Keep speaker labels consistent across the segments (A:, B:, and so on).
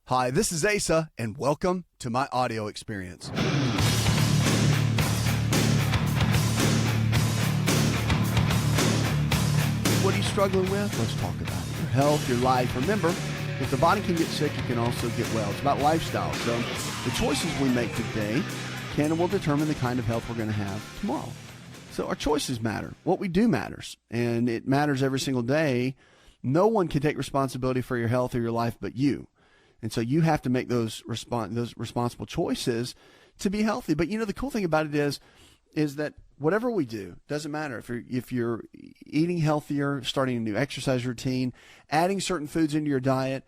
A: Hi, this is Asa, and welcome to my audio experience. What are you struggling with? Let's talk about it. Your health, your life. Remember, if the body can get sick, it can also get well. It's about lifestyle. So the choices we make today can and will determine the kind of health we're going to have tomorrow. So our choices matter. What we do matters, and it matters every single day. No one can take responsibility for your health or your life but you. And so you have to make those responsible choices to be healthy. But you know, the cool thing about it is that whatever we do, doesn't matter if you're eating healthier, starting a new exercise routine, adding certain foods into your diet,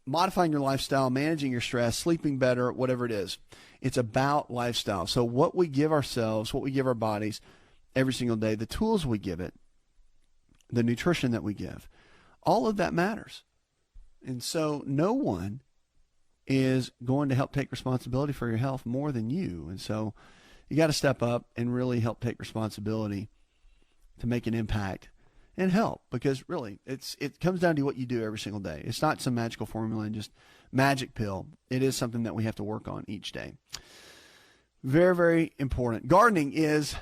A: modifying your lifestyle, managing your stress, sleeping better, whatever it is. It's about lifestyle. So what we give ourselves, what we give our bodies every single day, the tools we give it, the nutrition that we give, all of that matters. And so no one is going to help take responsibility for your health more than you. And so you got to step up and really help take responsibility to make an impact and help, because really it comes down to what you do every single day. It's not some magical formula and just magic pill. It is something that we have to work on each day. Very, very important. Gardening is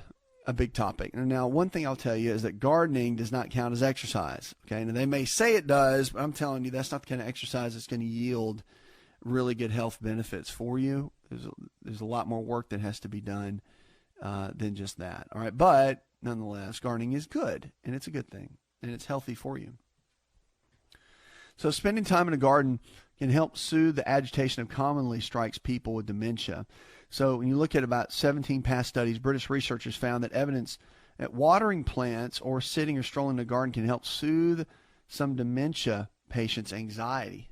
A: a big topic. And now, one thing I'll tell you is that gardening does not count as exercise. Okay, now they may say it does, but I'm telling you that's not the kind of exercise that's going to yield really good health benefits for you. There's a lot more work that has to be done than just that. All right, but nonetheless, gardening is good, and it's a good thing, and it's healthy for you. So spending time in a garden can help soothe the agitation that commonly strikes people with dementia. So when you look at about 17 past studies, British researchers found that evidence that watering plants or sitting or strolling in a garden can help soothe some dementia patients' anxiety.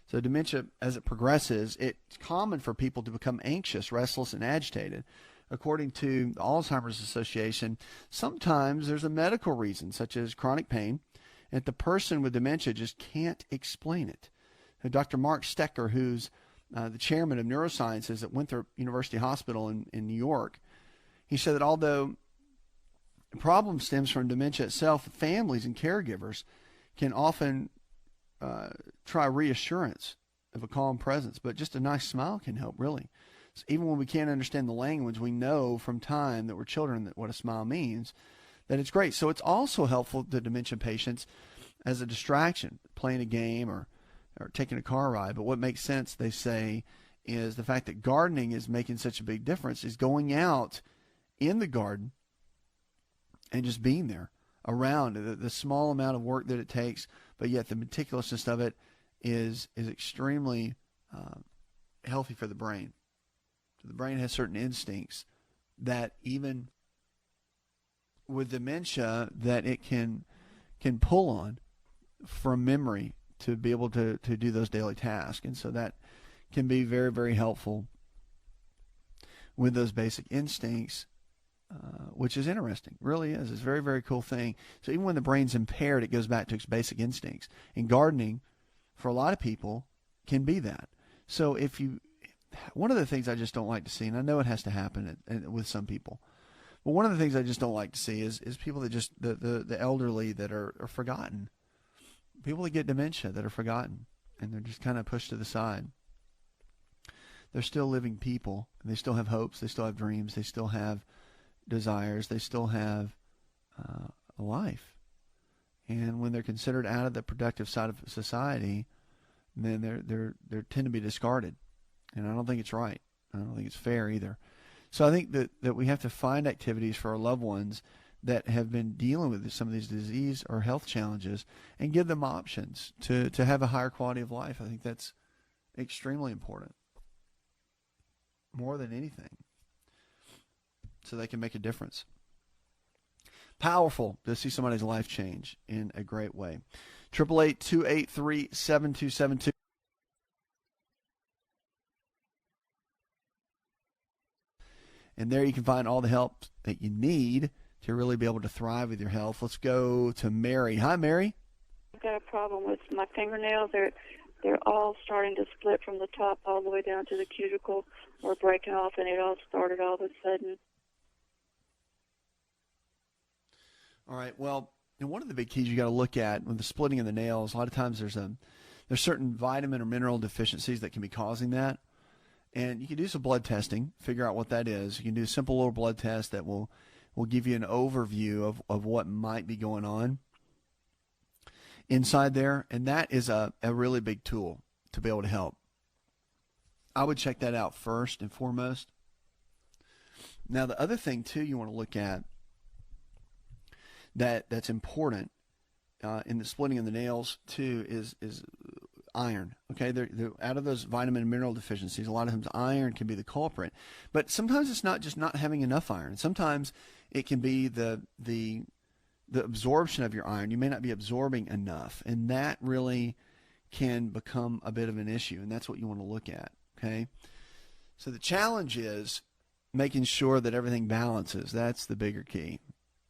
A: So dementia, as it progresses, it's common for people to become anxious, restless, and agitated. According to the Alzheimer's Association, sometimes there's a medical reason, such as chronic pain, and the person with dementia just can't explain it. Dr. Mark Stecker, who's the chairman of neurosciences at Winthrop University Hospital in New York, he said that although the problem stems from dementia itself, families and caregivers can often try reassurance of a calm presence, but just a nice smile can help, really. So even when we can't understand the language, we know from time that we're children that what a smile means, that it's great. So it's also helpful to dementia patients as a distraction, playing a game or taking a car ride. But what makes sense, they say, is the fact that gardening is making such a big difference, is going out in the garden and just being there around the small amount of work that it takes, but yet the meticulousness of it is extremely healthy for the brain. So the brain has certain instincts that even with dementia that it can pull on from memory to be able to do those daily tasks. And so that can be very, very helpful with those basic instincts, which is interesting. Really is. It's a very, very cool thing. So even when the brain's impaired, it goes back to its basic instincts. And gardening, for a lot of people, can be that. So one of the things I just don't like to see, and I know it has to happen with some people, but one of the things I just don't like to see is people that just, the elderly that are forgotten. People that get dementia that are forgotten, and they're just kind of pushed to the side. They're still living people, and they still have hopes, they still have dreams, they still have desires, they still have a life. And when they're considered out of the productive side of society, then they tend to be discarded. And I don't think it's right. I don't think it's fair either. So I think that we have to find activities for our loved ones that have been dealing with some of these disease or health challenges and give them options to have a higher quality of life. I think that's extremely important, more than anything, so they can make a difference. Powerful to see somebody's life change in a great way. 888-283-7272. And there you can find all the help that you need to really be able to thrive with your health. Let's go to Mary. Hi, Mary.
B: I've got a problem with my fingernails. They're all starting to split from the top all the way down to the cuticle, or breaking off, and it all started all of a sudden. All
A: right. Well, and one of the big keys you got to look at with the splitting of the nails, a lot of times there's There's certain vitamin or mineral deficiencies that can be causing that. And you can do some blood testing, figure out what that is. You can do a simple little blood test that will give you an overview of what might be going on inside there. And that is a really big tool to be able to help. I would check that out first and foremost. Now, the other thing, too, you want to look at that's important in the splitting of the nails, too, is iron. Okay, they're out of those vitamin and mineral deficiencies, a lot of times iron can be the culprit. But sometimes it's not just not having enough iron. Sometimes it can be the absorption of your iron. You may not be absorbing enough, and that really can become a bit of an issue, and that's what you want to look at. Okay, so the challenge is making sure that everything balances. That's the bigger key.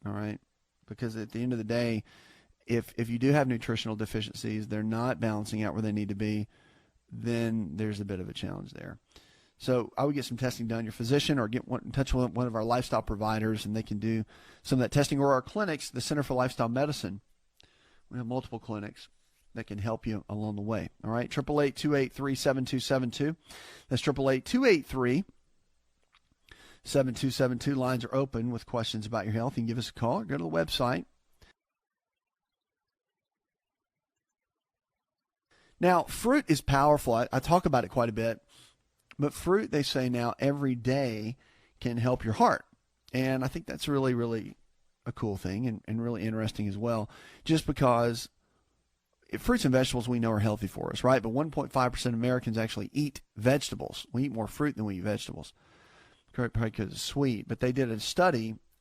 A: All right, because at the end of the day, if you do have nutritional deficiencies, they're not balancing out where they need to be, then there's a bit of a challenge there. So I would get some testing done. Your physician, or get in touch with one of our lifestyle providers, and they can do some of that testing. Or our clinics, the Center for Lifestyle Medicine. We have multiple clinics that can help you along the way. All right, 888-283-7272. That's 888-283-7272. Lines are open with questions about your health. You can give us a call or go to the website. Now, fruit is powerful. I talk about it quite a bit. But fruit, they say now, every day can help your heart. And I think that's really, really a cool thing and really interesting as well. Just because fruits and vegetables we know are healthy for us, right? But 1.5% of Americans actually eat vegetables. We eat more fruit than we eat vegetables, probably because it's sweet. But they did a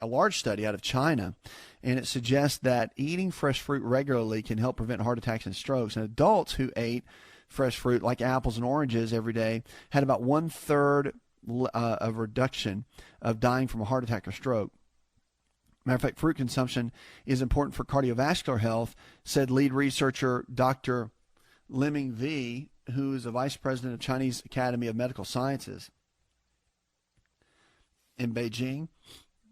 A: large study out of China, and it suggests that eating fresh fruit regularly can help prevent heart attacks and strokes. And adults who ate fresh fruit like apples and oranges every day had about 1/3 of reduction of dying from a heart attack or stroke. Matter of fact, fruit consumption is important for cardiovascular health, said lead researcher Dr. Liming V, who is a vice president of Chinese Academy of Medical Sciences in Beijing.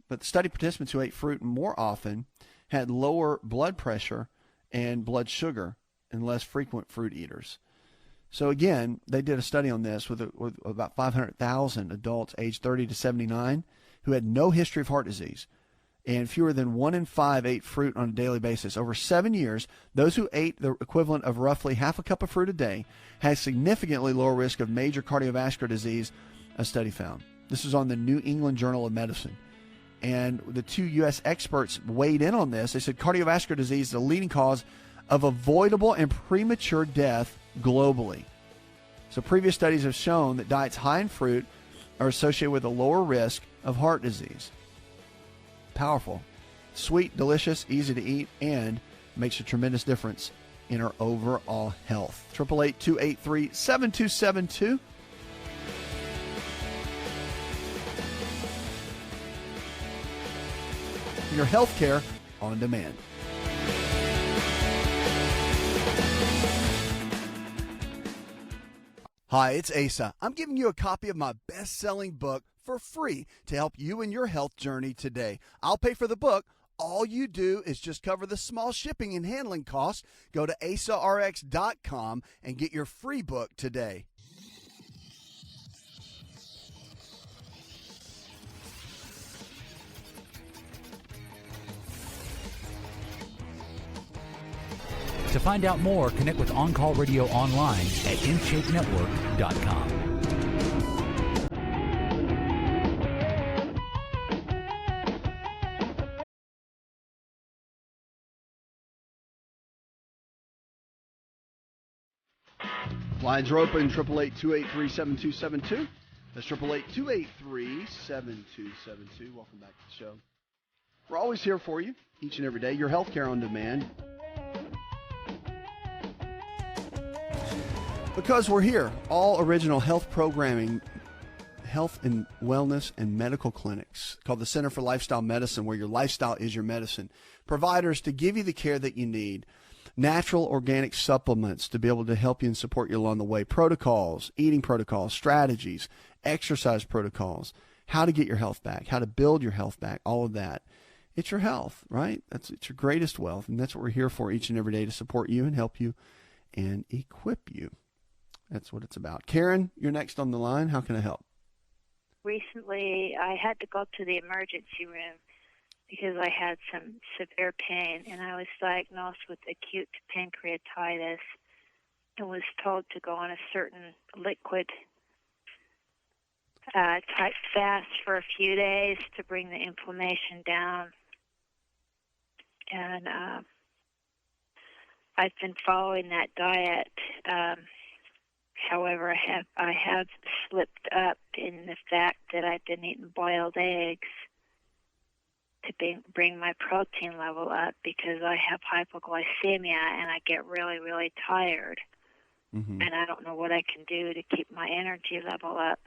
A: But the study participants who ate fruit more often had lower blood pressure and blood sugar and less frequent fruit eaters. So again, they did a study on this with about 500,000 adults aged 30 to 79 who had no history of heart disease. And fewer than 1 in 5 ate fruit on a daily basis. Over 7 years, those who ate the equivalent of roughly half a cup of fruit a day had significantly lower risk of major cardiovascular disease, a study found. This is on the New England Journal of Medicine. And the 2 U.S. experts weighed in on this. They said cardiovascular disease is the leading cause of avoidable and premature death globally. So previous studies have shown that diets high in fruit are associated with a lower risk of heart disease. Powerful, sweet, delicious, easy to eat, and makes a tremendous difference in our overall health. 888-283-7272. Your health care on demand. Hi, it's Asa. I'm giving you a copy of my best-selling book for free to help you in your health journey today. I'll pay for the book. All you do is just cover the small shipping and handling costs. Go to asarx.com and get your free book today.
C: To find out more, connect with On Call Radio online at InShapeNetwork.com.
A: Lines are open, 888-283-7272. That's 888-283-7272. Welcome back to the show. We're always here for you, each and every day. Your healthcare on demand. Because we're here, all original health programming, health and wellness and medical clinics called the Center for Lifestyle Medicine, where your lifestyle is your medicine. Providers to give you the care that you need. Natural organic supplements to be able to help you and support you along the way. Protocols, eating protocols, strategies, exercise protocols, how to get your health back, how to build your health back, all of that. It's your health, right? It's your greatest wealth, and that's what we're here for each and every day, to support you and help you and equip you. That's what it's about. Karen, you're next on the line. How can I help?
D: Recently, I had to go to the emergency room because I had some severe pain, and I was diagnosed with acute pancreatitis and was told to go on a certain liquid type fast for a few days to bring the inflammation down. And I've been following that diet. However, I have slipped up in the fact that I've been eating boiled eggs to bring my protein level up because I have hypoglycemia and I get really, really tired.
A: Mm-hmm.
D: And I don't know what I can do to keep my energy level up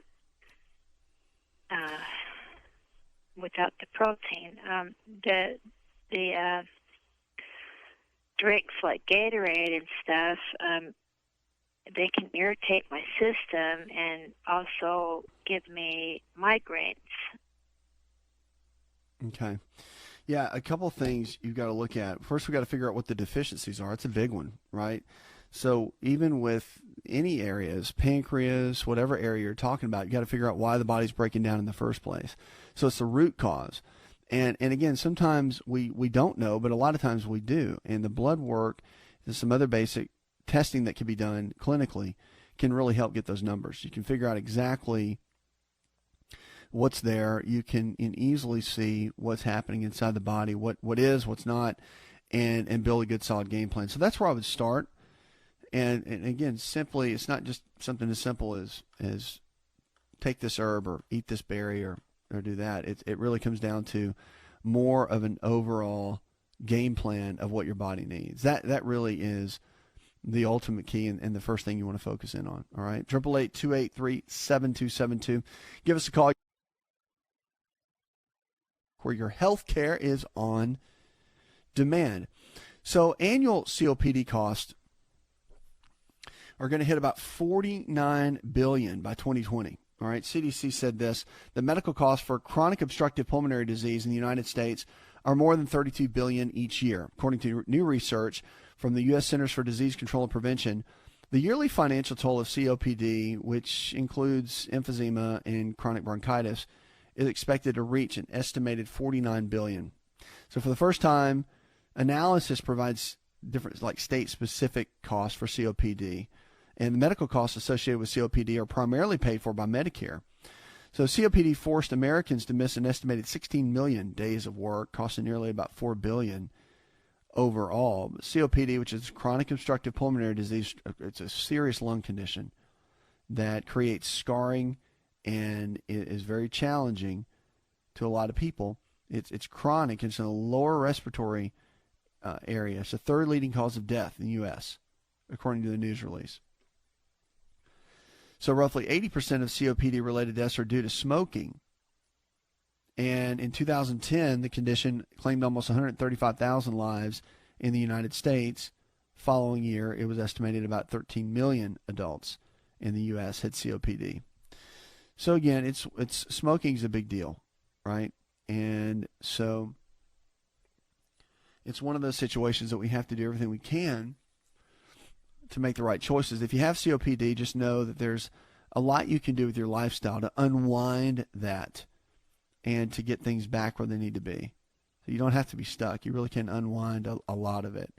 D: without the protein. The drinks like Gatorade and stuff, they can irritate my system and also give me migraines.
A: Okay. Yeah, a couple of things you've got to look at. First, we've got to figure out what the deficiencies are. It's a big one, right? So even with any areas, pancreas, whatever area you're talking about, you've got to figure out why the body's breaking down in the first place. So it's the root cause. And again, sometimes we don't know, but a lot of times we do. And the blood work and some other basic testing that can be done clinically can really help get those numbers. You can figure out exactly what's there. You can easily see what's happening inside the body, what is, what's not, and build a good solid game plan. So that's where I would start. And again, simply, it's not just something as simple as take this herb or eat this berry or do that. It really comes down to more of an overall game plan of what your body needs. That really is the ultimate key and the first thing you want to focus in on. All right, 888-283-7272. Give us a call where your health care is on demand. So annual COPD costs are going to hit about $49 billion by 2020. All right, CDC said this: the medical costs for chronic obstructive pulmonary disease in the United States are more than $32 billion each year, according to new research from the U.S. Centers for Disease Control and Prevention. The yearly financial toll of COPD, which includes emphysema and chronic bronchitis, is expected to reach an estimated $49 billion. So for the first time, analysis provides different, like state-specific costs for COPD, and the medical costs associated with COPD are primarily paid for by Medicare. So COPD forced Americans to miss an estimated 16 million days of work, costing nearly about $4 billion overall. But COPD, which is chronic obstructive pulmonary disease, it's a serious lung condition that creates scarring and it is very challenging to a lot of people. It's chronic. It's in the lower respiratory area. It's the third leading cause of death in the U.S., according to the news release. So roughly 80% of COPD-related deaths are due to smoking. And in 2010, the condition claimed almost 135,000 lives in the United States. Following year, it was estimated about 13 million adults in the U.S. had COPD. So again, it's smoking is a big deal, right? And so it's one of those situations that we have to do everything we can to make the right choices. If you have COPD, just know that there's a lot you can do with your lifestyle to unwind that and to get things back where they need to be. So you don't have to be stuck. You really can unwind a lot of it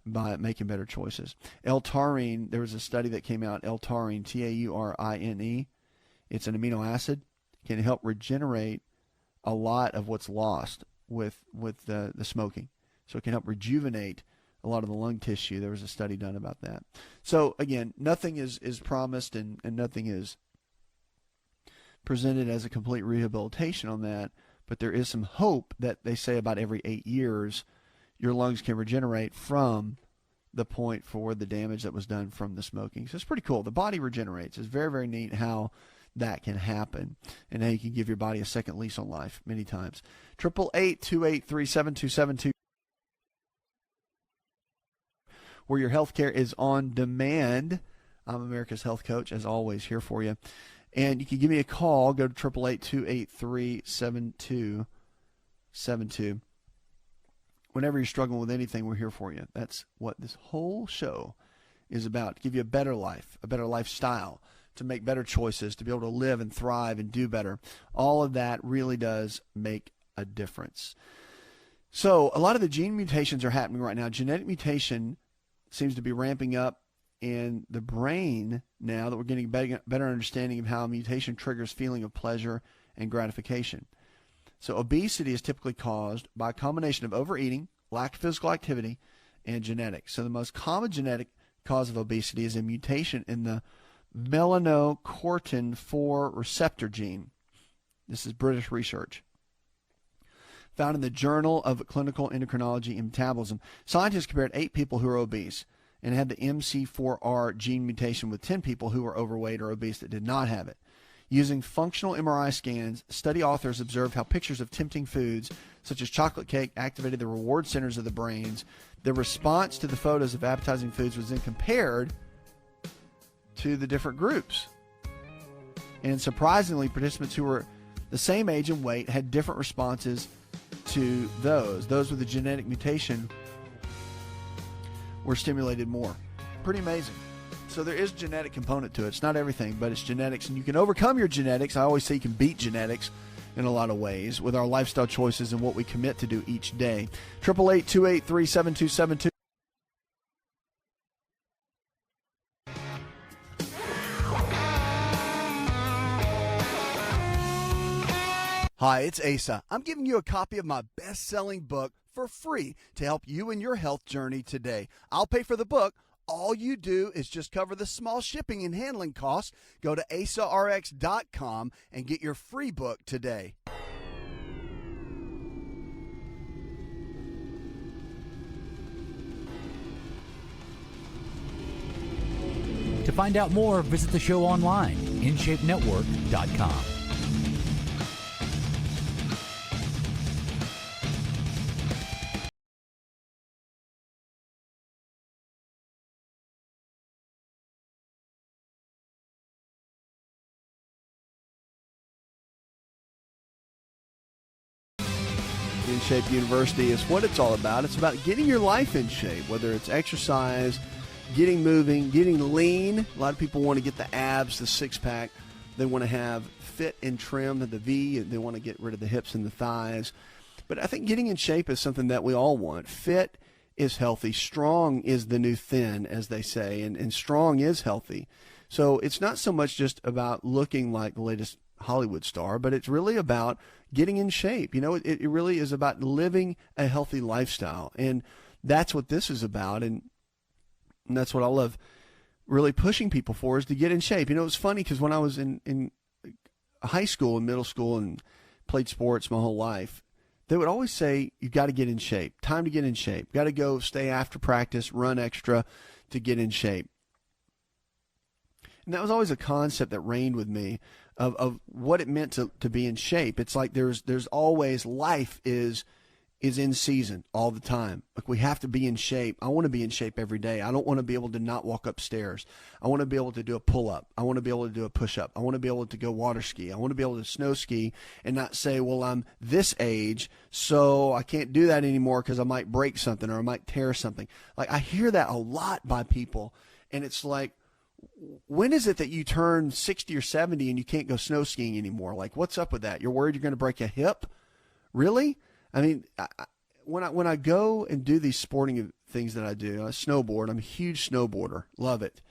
A: by making better choices. L-taurine, there was a study that came out, L-taurine, Taurine, it's an amino acid, can help regenerate a lot of what's lost with the smoking. So it can help rejuvenate a lot of the lung tissue. There was a study done about that. So again, nothing is promised and nothing is presented as a complete rehabilitation on that, but there is some hope that they say about every 8 years your lungs can regenerate from the point for the damage that was done from the smoking. So it's pretty cool. The body regenerates. It's very, very neat how that can happen and how you can give your body a second lease on life many times. 888-283-7272. Where your health care is on demand. I'm America's Health Coach, as always, here for you. And you can give me a call. Go to 888-283-7272. Whenever you're struggling with anything, we're here for you. That's what this whole show is about, to give you a better life, a better lifestyle, to make better choices, to be able to live and thrive and do better. All of that really does make a difference. So a lot of the gene mutations are happening right now. Genetic mutation seems to be ramping up in the brain now that we're getting a better understanding of how mutation triggers feeling of pleasure and gratification. So obesity is typically caused by a combination of overeating, lack of physical activity, and genetics. So the most common genetic cause of obesity is a mutation in the melanocortin 4 receptor gene. This is British research found in the Journal of Clinical Endocrinology and Metabolism. Scientists compared 8 people who are obese and had the MC4R gene mutation with 10 people who were overweight or obese that did not have it. Using functional MRI scans, study authors observed how pictures of tempting foods, such as chocolate cake, activated the reward centers of the brains. The response to the photos of appetizing foods was then compared to the different groups. And surprisingly, participants who were the same age and weight had different responses to those. Those with a genetic mutation were stimulated more. Pretty amazing. So there is a genetic component to it. It's not everything, but it's genetics. And you can overcome your genetics. I always say you can beat genetics in a lot of ways with our lifestyle choices and what we commit to do each day. 888-283-7272. Hi, it's Asa. I'm giving you a copy of my best-selling book for free to help you in your health journey today. I'll pay for the book. All you do is just cover the small shipping and handling costs. Go to asarx.com and get your free book today.
C: To find out more, visit the show online, InShapeNetwork.com.
A: In Shape University is what it's all about. It's about getting your life in shape, whether it's exercise, getting moving, getting lean. A lot of people want to get the abs, the six-pack. They want to have fit and trim, the V, and they want to get rid of the hips and the thighs. But I think getting in shape is something that we all want. Fit is healthy. Strong is the new thin, as they say, and strong is healthy. So it's not so much just about looking like the latest Hollywood star, but it's really about getting in shape. You know, it really is about living a healthy lifestyle. And that's what this is about. And that's what I love really pushing people for, is to get in shape. You know, it's funny because when I was in high school and middle school and played sports my whole life, they would always say, you got to get in shape. Time to get in shape. Got to go stay after practice, run extra to get in shape. And that was always a concept that reigned with me of what it meant to be in shape. It's like there's always, life is in season all the time. Like, we have to be in shape. I want to be in shape every day. I don't want to be able to not walk upstairs. I want to be able to do a pull-up. I want to be able to do a push-up. I want to be able to go water ski. I want to be able to snow ski and not say, well, I'm this age, so I can't do that anymore because I might break something or I might tear something. Like, I hear that a lot by people, and it's like, when is it that you turn 60 or 70 and you can't go snow skiing anymore? Like, what's up with that? You're worried you're going to break a hip? Really? I mean, when I go and do these sporting things that I do, I snowboard. I'm a huge snowboarder. Love it.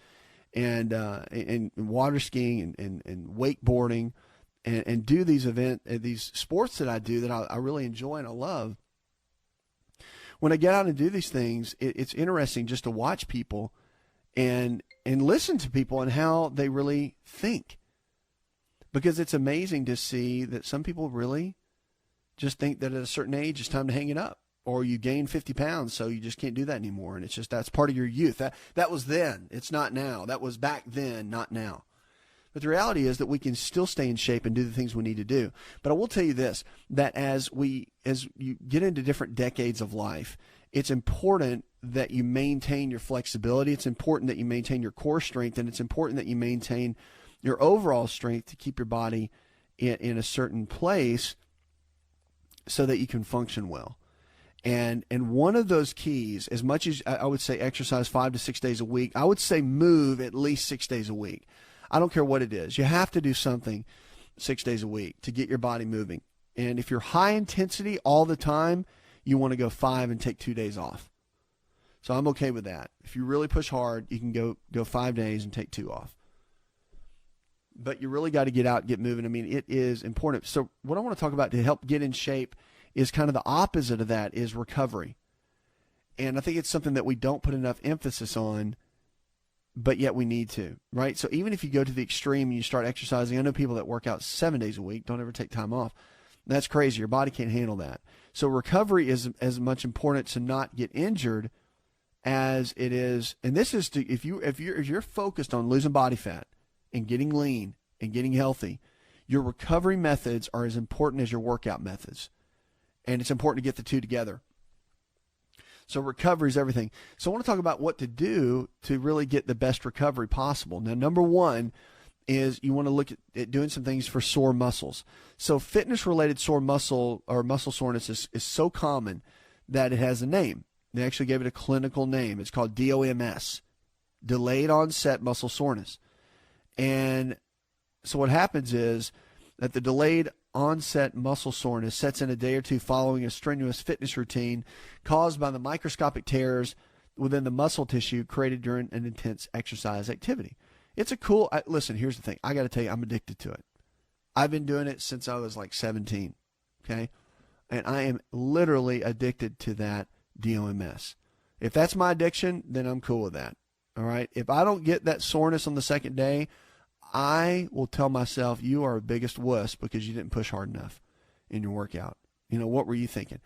A: And water skiing and wakeboarding and do these sports that I do that I really enjoy and I love. When I get out and do these things, it's interesting just to watch people and listen to people and how they really think. Because it's amazing to see that some people really just think that at a certain age it's time to hang it up. Or you gain 50 pounds, so you just can't do that anymore. And it's just, that's part of your youth. That was then. It's not now. That was back then, not now. But the reality is that we can still stay in shape and do the things we need to do. But I will tell you this, that as you get into different decades of life, it's important that you maintain your flexibility. It's important that you maintain your core strength, and it's important that you maintain your overall strength to keep your body in a certain place so that you can function well. And one of those keys, as much as I would say exercise 5 to 6 days a week, I would say move at least 6 days a week. I don't care what it is. You have to do something 6 days a week to get your body moving. And if you're high intensity all the time, you want to go 5 and take 2 days off. So I'm okay with that. If you really push hard, you can go 5 days and take 2 off. But you really got to get out and get moving. I mean, it is important. So what I want to talk about to help get in shape is kind of the opposite of that, is recovery. And I think it's something that we don't put enough emphasis on, but yet we need to, right? So even if you go to the extreme and you start exercising, I know people that work out 7 days a week, don't ever take time off. That's crazy. Your body can't handle that. So recovery is as much important to not get injured as it is. And this is to, if you're focused on losing body fat and getting lean and getting healthy, your recovery methods are as important as your workout methods. And it's important to get the two together. So recovery is everything. So I want to talk about what to do to really get the best recovery possible. Now, number one is you want to look at doing some things for sore muscles. So fitness-related sore muscle or muscle soreness is so common that it has a name. They actually gave it a clinical name. It's called DOMS, delayed onset muscle soreness. And so what happens is that the delayed onset muscle soreness sets in a day or two following a strenuous fitness routine caused by the microscopic tears within the muscle tissue created during an intense exercise activity. It's a cool, listen, here's the thing. I got to tell you, I'm addicted to it. I've been doing it since I was like 17, okay? And I am literally addicted to that DOMS. If that's my addiction, then I'm cool with that, all right? If I don't get that soreness on the second day, I will tell myself, you are a biggest wuss because you didn't push hard enough in your workout. You know, what were you thinking?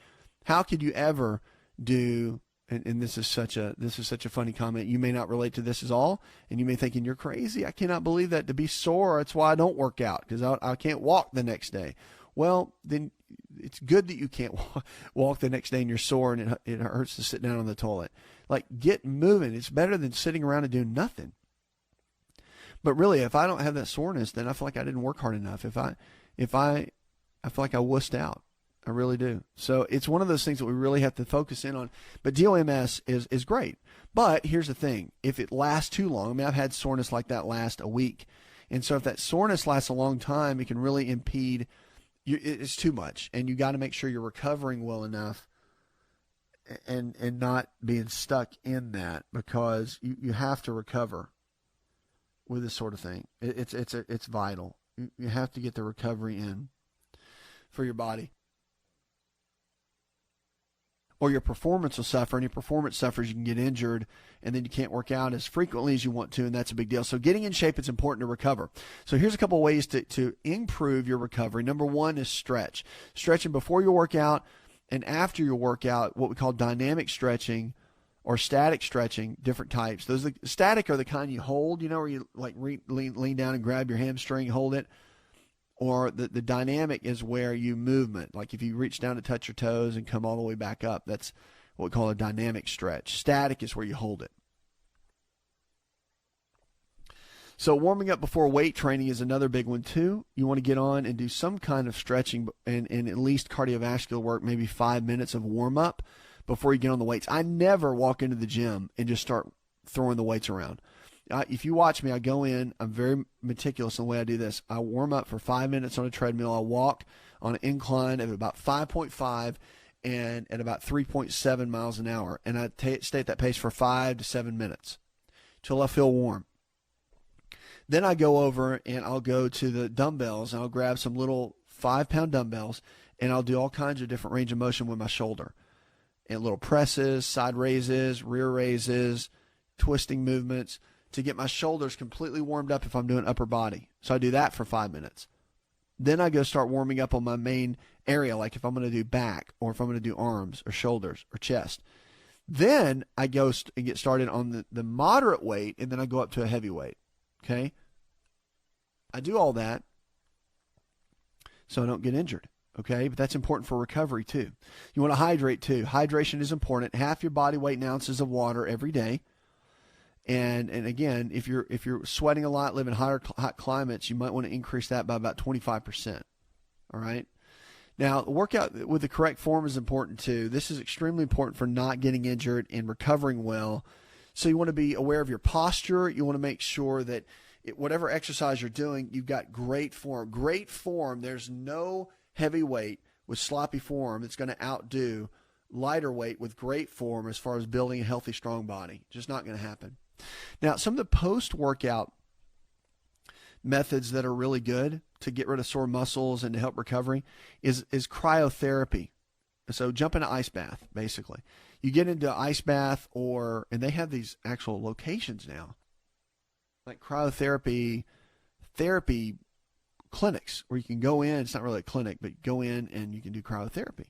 A: How could you ever do, and this is such a funny comment. You may not relate to this at all, and you may thinking, you're crazy. I cannot believe that. To be sore, that's why I don't work out, because I can't walk the next day. Well, then it's good that you can't walk the next day and you're sore and it hurts to sit down on the toilet. Like, get moving. It's better than sitting around and doing nothing. But really, if I don't have that soreness, then I feel like I didn't work hard enough. If I feel like I wussed out. I really do. So it's one of those things that we really have to focus in on. But DOMS is great. But here's the thing. If it lasts too long, I mean, I've had soreness like that last a week. And so if that soreness lasts a long time, it can really impede. It's too much. And you got to make sure you're recovering well enough and not being stuck in that, because you have to recover with this sort of thing. It's vital. You have to get the recovery in for your body, or your performance will suffer. And your performance suffers, you can get injured, and then you can't work out as frequently as you want to, and that's a big deal. So getting in shape, it's important to recover. So here's a couple of ways to improve your recovery. Number one is stretch. Stretching before your workout and after your workout, what we call dynamic stretching or static stretching, different types. Those static are the kind you hold, where you like lean down and grab your hamstring, hold it. Or the dynamic is where you movement. Like if you reach down to touch your toes and come all the way back up, that's what we call a dynamic stretch. Static is where you hold it. So warming up before weight training is another big one too. You want to get on and do some kind of stretching and at least cardiovascular work, maybe 5 minutes of warm up before you get on the weights. I never walk into the gym and just start throwing the weights around. If you watch me, I go in, I'm very meticulous in the way I do this. I warm up for 5 minutes on a treadmill. I walk on an incline of about 5.5 and at about 3.7 miles an hour. And I stay at that pace for 5 to 7 minutes till I feel warm. Then I go over and I'll go to the dumbbells, and I'll grab some little 5-pound dumbbells, and I'll do all kinds of different range of motion with my shoulder. And little presses, side raises, rear raises, twisting movements, to get my shoulders completely warmed up if I'm doing upper body. So I do that for 5 minutes. Then I go start warming up on my main area, like if I'm going to do back, or if I'm going to do arms or shoulders or chest. Then I go and get started on the moderate weight, and then I go up to a heavy weight. Okay? I do all that so I don't get injured. Okay? But that's important for recovery too. You want to hydrate too. Hydration is important. Half your body weight in ounces of water every day. And again, if you're sweating a lot, living hot climates, you might want to increase that by about 25%. All right. Now, workout with the correct form is important too. This is extremely important for not getting injured and recovering well. So you want to be aware of your posture. You want to make sure that whatever exercise you're doing, you've got great form. Great form, there's no heavy weight with sloppy form that's going to outdo lighter weight with great form as far as building a healthy, strong body. Just not going to happen. Now, some of the post-workout methods that are really good to get rid of sore muscles and to help recovery is cryotherapy. So jump in an ice bath, basically. You get into an ice bath and they have these actual locations now, like cryotherapy therapy clinics where you can go in. It's not really a clinic, but go in and you can do cryotherapy.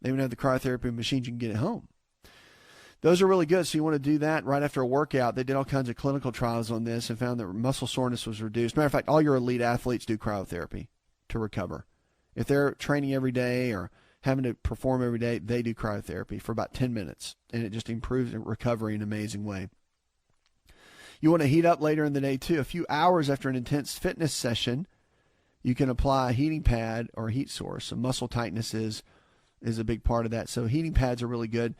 A: They even have the cryotherapy machines you can get at home. Those are really good, so you want to do that right after a workout. They did all kinds of clinical trials on this and found that muscle soreness was reduced. Matter of fact, all your elite athletes do cryotherapy to recover. If they're training every day or having to perform every day, they do cryotherapy for about 10 minutes, and it just improves recovery in an amazing way. You want to heat up later in the day, too. A few hours after an intense fitness session, you can apply a heating pad or a heat source. So muscle tightness is a big part of that. So heating pads are really good.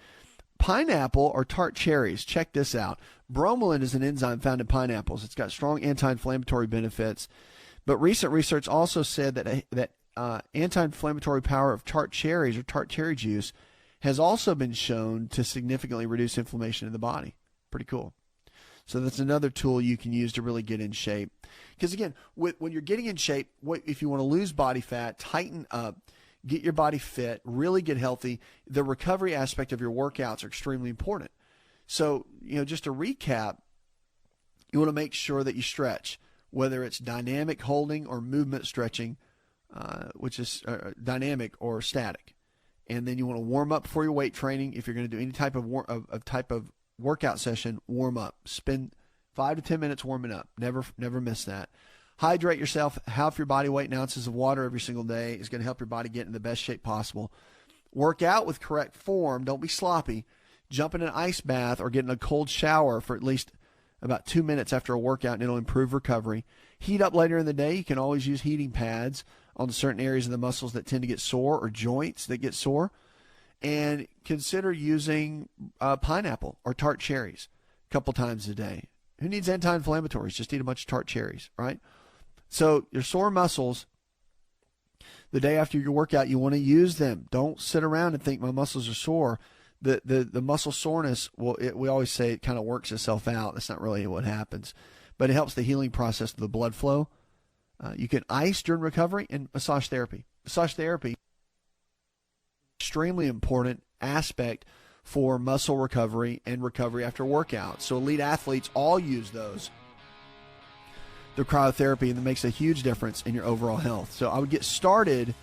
A: Pineapple or tart cherries. Check this out. Bromelain is an enzyme found in pineapples. It's got strong anti-inflammatory benefits. But recent research also said that anti-inflammatory power of tart cherries or tart cherry juice has also been shown to significantly reduce inflammation in the body. Pretty cool. So that's another tool you can use to really get in shape. Because again, when you're getting in shape, if you want to lose body fat, tighten up, get your body fit, really get healthy, the recovery aspect of your workouts are extremely important. So, just to recap, you want to make sure that you stretch, whether it's dynamic holding or movement stretching, which is dynamic or static. And then you want to warm up before your weight training. If you're going to do any type of workout session, warm up. Spend 5 to 10 minutes warming up. Never miss that. Hydrate yourself. Half your body weight in ounces of water every single day is going to help your body get in the best shape possible. Work out with correct form. Don't be sloppy. Jump in an ice bath or get in a cold shower for at least about 2 minutes after a workout, and it'll improve recovery. Heat up later in the day. You can always use heating pads on certain areas of the muscles that tend to get sore or joints that get sore. And consider using pineapple or tart cherries a couple times a day. Who needs anti-inflammatories? Just eat a bunch of tart cherries, right? So your sore muscles, the day after your workout, you want to use them. Don't sit around and think my muscles are sore. The muscle soreness, we always say it kind of works itself out. That's not really what happens. But it helps the healing process of the blood flow. You can ice during recovery and massage therapy. Massage therapy, extremely important aspect for muscle recovery and recovery after workout. So elite athletes all use those. The cryotherapy, and it makes a huge difference in your overall health. So I would get started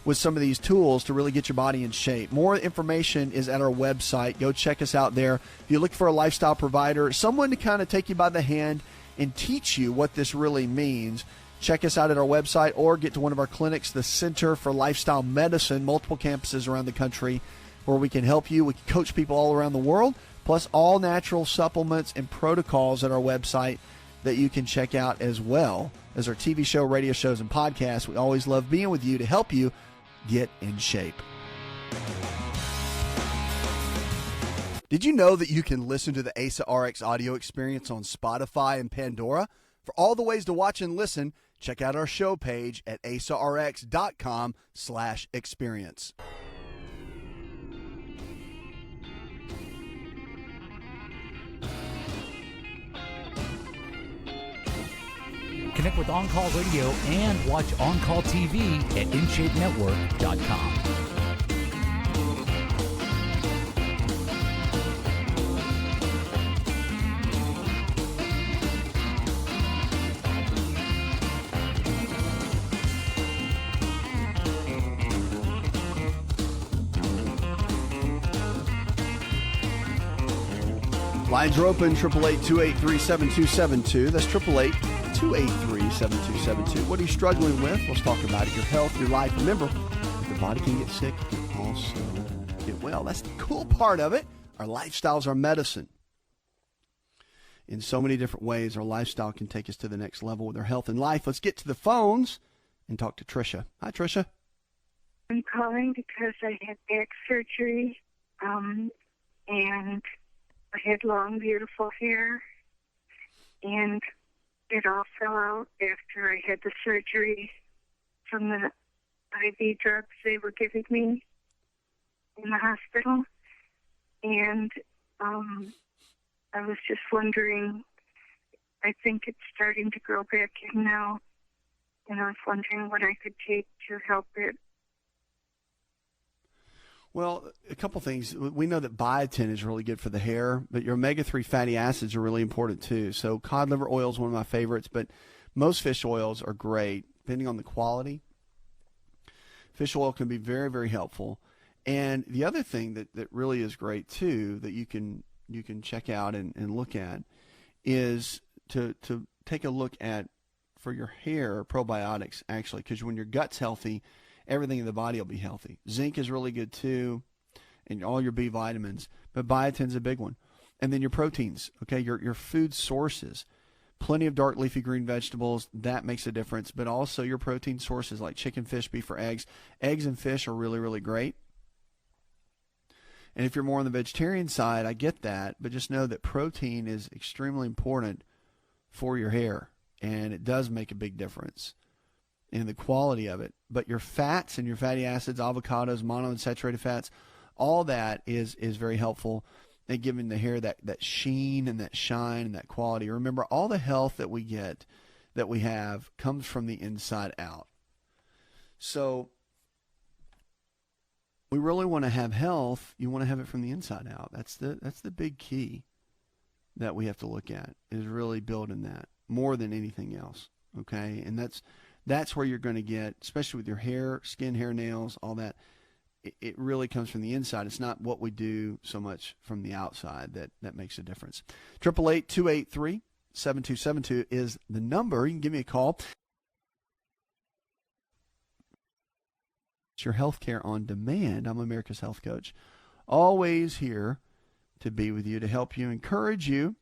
A: with some of these tools to really get your body in shape. More information is at our website. Go check us out there. If you look for a lifestyle provider, someone to kind of take you by the hand and teach you what this really means, check us out at our website or get to one of our clinics, the Center for Lifestyle Medicine, multiple campuses around the country where we can help you. We can coach people all around the world, plus all natural supplements and protocols at our website that you can check out as well as our TV show, radio shows, and podcasts. We always love being with you to help you get in shape. Did you know that you can listen to the ASA RX audio experience on Spotify and Pandora? For all the ways to watch and listen, check out our show page at asarx.com/experience.
C: Connect with On Call Radio and watch On Call TV at InShapeNetwork.com.
A: Lines are open, 888-283-7272. That's 888-283-7272. What are you struggling with? Let's talk about it. Your health, your life. Remember, if the body can get sick, it can also get well. That's the cool part of it. Our lifestyles are medicine. In so many different ways, our lifestyle can take us to the next level with our health and life. Let's get to the phones and talk to Tricia. Hi, Tricia.
E: I'm calling because I had back surgery, and I had long, beautiful hair, and it all fell out after I had the surgery from the IV drugs they were giving me in the hospital. And I was just wondering, I think it's starting to grow back in now, and I was wondering what I could take to help it.
A: Well, a couple things. We know that biotin is really good for the hair, but your omega-3 fatty acids are really important too. So cod liver oil is one of my favorites, but most fish oils are great, depending on the quality. Fish oil can be very, very helpful. And the other thing that really is great too, that you can check out and look at, is to take a look at, for your hair, probiotics, actually, because when your gut's healthy, everything in the body will be healthy. Zinc is really good too, and all your B vitamins, but biotin's a big one. And then your proteins, okay, your food sources. Plenty of dark leafy green vegetables, that makes a difference, but also your protein sources like chicken, fish, beef, or eggs. Eggs and fish are really, really great. And if you're more on the vegetarian side, I get that, but just know that protein is extremely important for your hair, and it does make a big difference in the quality of it. But your fats and your fatty acids, avocados, monounsaturated fats, all that is very helpful in giving the hair that sheen and that shine and that quality. Remember, all the health that we get, that we have, comes from the inside out. So we really want to have health. You want to have it from the inside out. That's the big key that we have to look at, is really building that more than anything else. Okay, and that's where you're going to get, especially with your hair, skin, hair, nails, all that. It really comes from the inside. It's not what we do so much from the outside that makes a difference. 888-283-7272 is the number. You can give me a call. It's your healthcare on demand. I'm America's Health Coach. Always here to be with you, to help you, encourage you.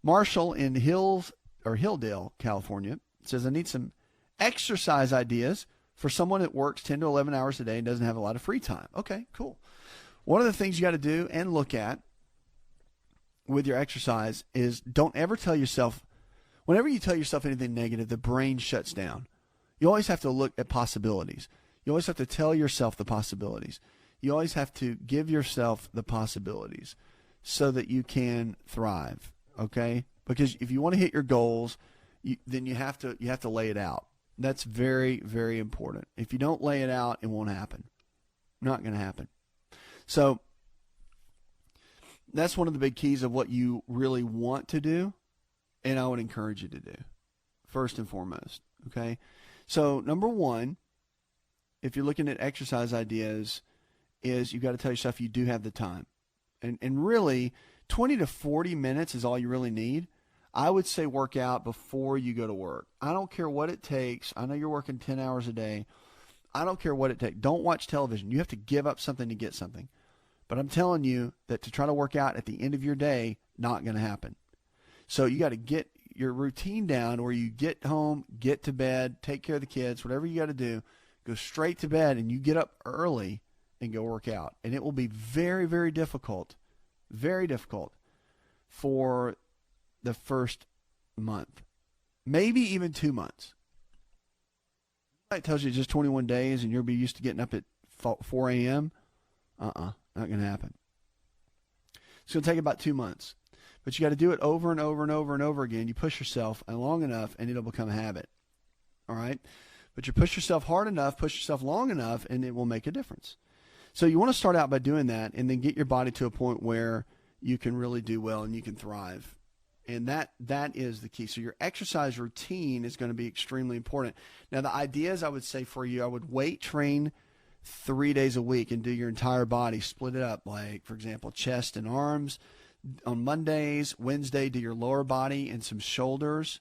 A: Marshall in Hilldale, California, says, I need some exercise ideas for someone that works 10 to 11 hours a day and doesn't have a lot of free time. Okay, cool. One of the things you got to do and look at with your exercise is, don't ever tell yourself, whenever you tell yourself anything negative, the brain shuts down. You always have to look at possibilities. You always have to tell yourself the possibilities. You always have to give yourself the possibilities so that you can thrive, okay? Because if you want to hit your goals, then you have to lay it out. That's very, very important. If you don't lay it out, it won't happen. Not going to happen. So that's one of the big keys of what you really want to do, and I would encourage you to do, first and foremost, okay? So number one, if you're looking at exercise ideas, is you got to tell yourself you do have the time. And really, 20 to 40 minutes is all you really need. I would say work out before you go to work. I don't care what it takes. I know you're working 10 hours a day. I don't care what it takes. Don't watch television. You have to give up something to get something. But I'm telling you that to try to work out at the end of your day, not going to happen. So you got to get your routine down where you get home, get to bed, take care of the kids, whatever you got to do, go straight to bed, and you get up early and go work out. And it will be very, very difficult for the first month, maybe even 2 months. It tells you just 21 days and you'll be used to getting up at 4 a.m. Not going to happen. It's going to take about 2 months. But you got to do it over and over and over and over again. You push yourself long enough and it'll become a habit. All right? But you push yourself hard enough, push yourself long enough, and it will make a difference. So you want to start out by doing that and then get your body to a point where you can really do well and you can thrive. And that is the key. So your exercise routine is going to be extremely important. Now, the ideas I would say for you, I would weight train 3 days a week and do your entire body. Split it up, like, for example, chest and arms on Mondays. Wednesday, do your lower body and some shoulders.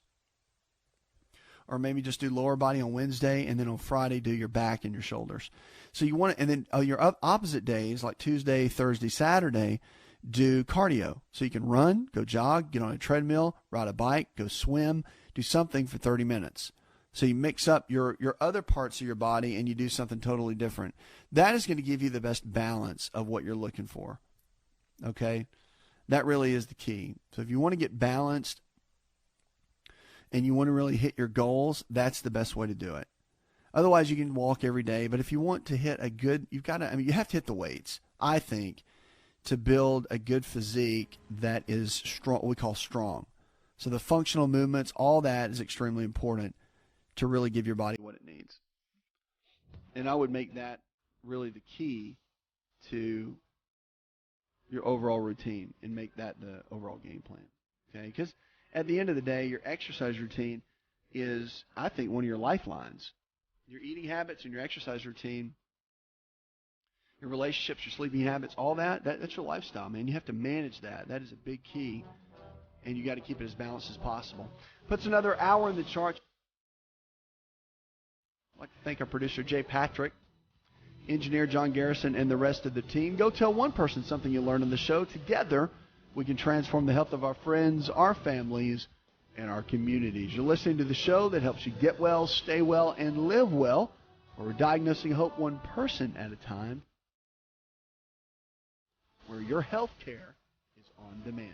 A: Or maybe just do lower body on Wednesday, and then on Friday, do your back and your shoulders. So you want to, and then your opposite days, like Tuesday, Thursday, Saturday, do cardio. So you can run, go jog, get on a treadmill, ride a bike, go swim, do something for 30 minutes. So you mix up your other parts of your body and you do something totally different. That is going to give you the best balance of what you're looking for. Okay? That really is the key. So if you want to get balanced and you want to really hit your goals, that's the best way to do it. Otherwise, you can walk every day. But if you want to hit a good, you have to hit the weights, I think, to build a good physique that is strong, what we call strong. So the functional movements, all that is extremely important to really give your body what it needs. And I would make that really the key to your overall routine and make that the overall game plan. Okay? Because at the end of the day, your exercise routine is, I think, one of your lifelines. Your eating habits and your exercise routine, your relationships, your sleeping habits, all that's your lifestyle, man. You have to manage that. That is a big key, and you got to keep it as balanced as possible. Puts another hour in the charts. I'd like to thank our producer, Jay Patrick, engineer John Garrison, and the rest of the team. Go tell one person something you learned on the show. Together, we can transform the health of our friends, our families, and our communities. You're listening to the show that helps you get well, stay well, and live well, where we're diagnosing hope one person at a time, where your health care is on demand.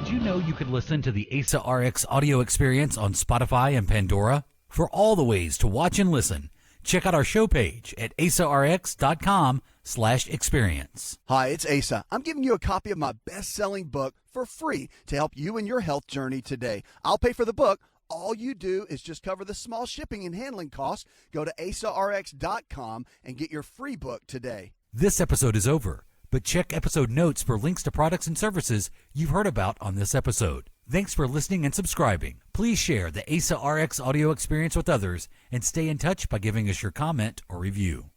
C: Did you know you could listen to the ASA RX audio experience on Spotify and Pandora? For all the ways to watch and listen, check out our show page at asarx.com/experience.
A: Hi, it's Asa. I'm giving you a copy of my best-selling book for free to help you in your health journey today. I'll pay for the book. All you do is just cover the small shipping and handling costs. Go to asarx.com and get your free book today.
C: This episode is over, but check episode notes for links to products and services you've heard about on this episode. Thanks for listening and subscribing. Please share the ASA RX audio experience with others and stay in touch by giving us your comment or review.